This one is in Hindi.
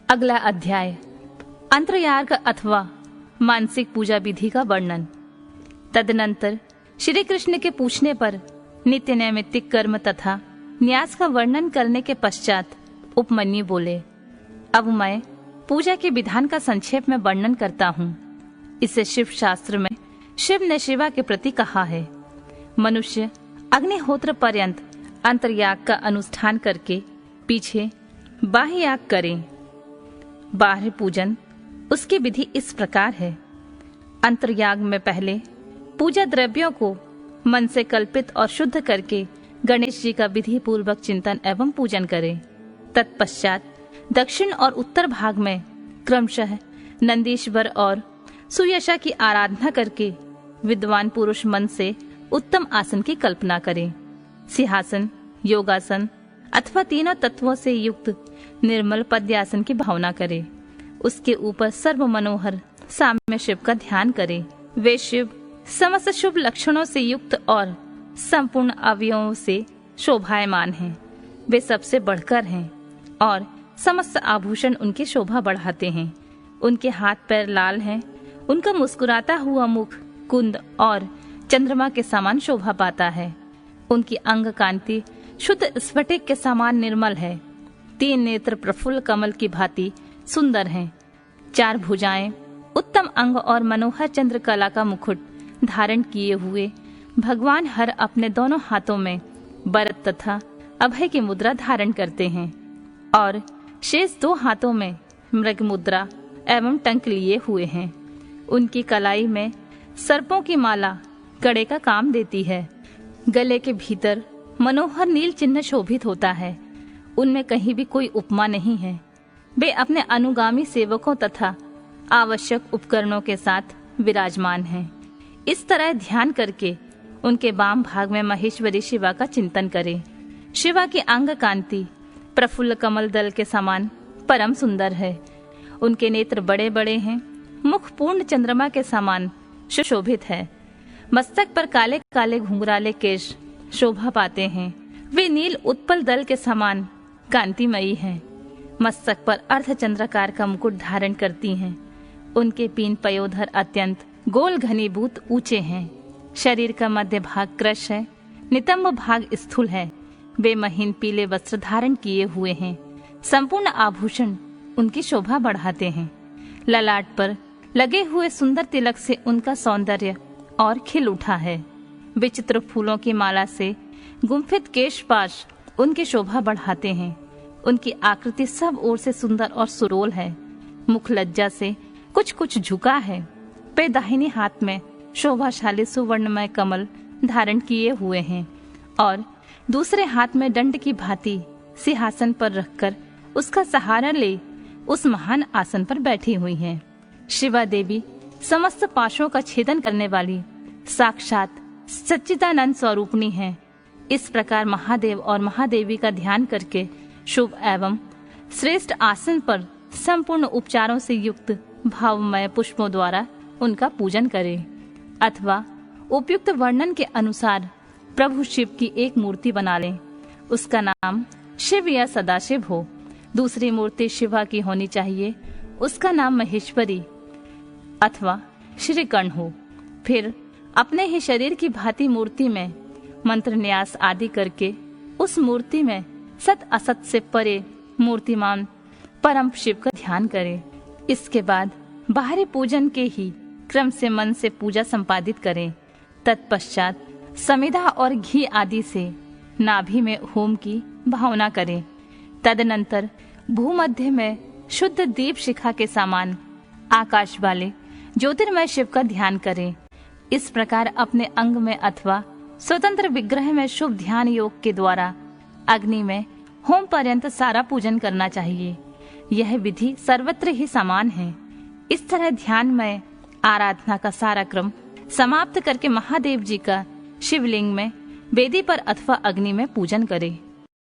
अगला अध्याय अंतर्याग अथवा मानसिक पूजा विधि का वर्णन। तदनंतर श्री कृष्ण के पूछने पर नित्य नैमित्तिक कर्म तथा न्यास का वर्णन करने के पश्चात उपमन्यु बोले, अब मैं पूजा के विधान का संक्षेप में वर्णन करता हूँ। इसे शिव शास्त्र में शिव ने शिवा के प्रति कहा है, मनुष्य अग्निहोत्र पर्यंत अंतर्याग का अनुष्ठान करके पीछे बाह्य याग करें। बाह्य पूजन उसकी विधि इस प्रकार है। अंतर्याग में पहले पूजा द्रव्यों को मन से कल्पित और शुद्ध करके गणेश जी का विधि पूर्वक चिंतन एवं पूजन करें। तत्पश्चात दक्षिण और उत्तर भाग में क्रमशः नंदीश्वर और सुयशा की आराधना करके विद्वान पुरुष मन से उत्तम आसन की कल्पना करें। सिंहासन, योगासन अथवा तीनों तत्वों से युक्त निर्मल पद्यासन की भावना करें। उसके ऊपर सर्व मनोहर साम्य शिव का ध्यान करें। वे शिव समस्त शुभ लक्षणों से युक्त और संपूर्ण अवयवों से शोभायमान हैं। वे सबसे बढ़कर हैं और समस्त आभूषण उनकी शोभा बढ़ाते हैं। उनके हाथ पैर लाल हैं। उनका मुस्कुराता हुआ मुख कुंद और चंद्रमा के समान शोभा पाता है। उनकी अंग कांति शुद्ध स्फटिक के समान निर्मल है। 3 नेत्र प्रफुल्ल कमल की भांति सुंदर हैं। 4 भुजाएं उत्तम अंग और मनोहर चंद्रकला का मुकुट धारण किए हुए भगवान हर अपने दोनों हाथों में वरद तथा अभय की मुद्रा धारण करते हैं और शेष 2 हाथों में मृग मुद्रा एवं टंक लिए हुए हैं। उनकी कलाई में सर्पों की माला कड़े का काम देती है। गले के भीतर मनोहर नील चिन्ह शोभित होता है। उनमें कहीं भी कोई उपमा नहीं है। वे अपने अनुगामी सेवकों तथा आवश्यक उपकरणों के साथ विराजमान हैं। इस तरह ध्यान करके उनके वाम भाग में महेश्वरी शिवा का चिंतन करें। शिवा की अंग कांति प्रफुल्ल कमल दल के समान परम सुंदर है। उनके नेत्र बड़े बड़े हैं। मुख पूर्ण चंद्रमा के समान सुशोभित है। मस्तक पर काले काले घुंघराले केश शोभा पाते हैं। वे नील उत्पल दल के समान कांतिमयी हैं। मस्तक पर अर्धचंद्राकार का मुकुट धारण करती हैं। उनके पीन पयोधर अत्यंत गोल घनीभूत ऊंचे हैं। शरीर का मध्य भाग कृश है। नितंब भाग स्थूल है। वे महीन पीले वस्त्र धारण किए हुए हैं। संपूर्ण आभूषण उनकी शोभा बढ़ाते हैं। ललाट पर लगे हुए सुंदर तिलक से उनका सौंदर्य और खिल उठा है। विचित्र फूलों की माला से गुंफित केशपाश उनकी शोभा बढ़ाते हैं। उनकी आकृति सब ओर से सुंदर और सुडौल है। मुख लज्जा से कुछ कुछ झुका है। वे दाहिने हाथ में शोभाशाली सुवर्णमय कमल धारण किए हुए हैं और दूसरे हाथ में दंड की भांति सिंहासन पर रखकर उसका सहारा ले उस महान आसन पर बैठी हुई हैं। शिवा देवी समस्त पाशों का छेदन करने वाली साक्षात सच्चिदानंद स्वरूपणी है। इस प्रकार महादेव और महादेवी का ध्यान करके शुभ एवं श्रेष्ठ आसन पर संपूर्ण उपचारों से युक्त भावमय पुष्पों द्वारा उनका पूजन करें अथवा उपयुक्त वर्णन के अनुसार प्रभु शिव की एक मूर्ति बना लें। उसका नाम शिव या सदाशिव हो। दूसरी मूर्ति शिवा की होनी चाहिए। उसका नाम महेश्वरी अथवा श्री कर्ण हो। फिर अपने ही शरीर की भांति मूर्ति में मंत्र न्यास आदि करके उस मूर्ति में सत असत से परे मूर्तिमान परम शिव का ध्यान करें। इसके बाद बाहरी पूजन के ही क्रम से मन से पूजा संपादित करें। तत्पश्चात समिधा और घी आदि से नाभि में होम की भावना करें। तदनंतर भूमध्य में शुद्ध दीप शिखा के समान आकाश वाले ज्योतिर्मय शिव का ध्यान करें। इस प्रकार अपने अंग में अथवा स्वतंत्र विग्रह में शुभ ध्यान योग के द्वारा अग्नि में होम पर्यंत सारा पूजन करना चाहिए। यह विधि सर्वत्र ही समान है। इस तरह ध्यान में आराधना का सारा क्रम समाप्त करके महादेव जी का शिवलिंग में वेदी पर अथवा अग्नि में पूजन करें।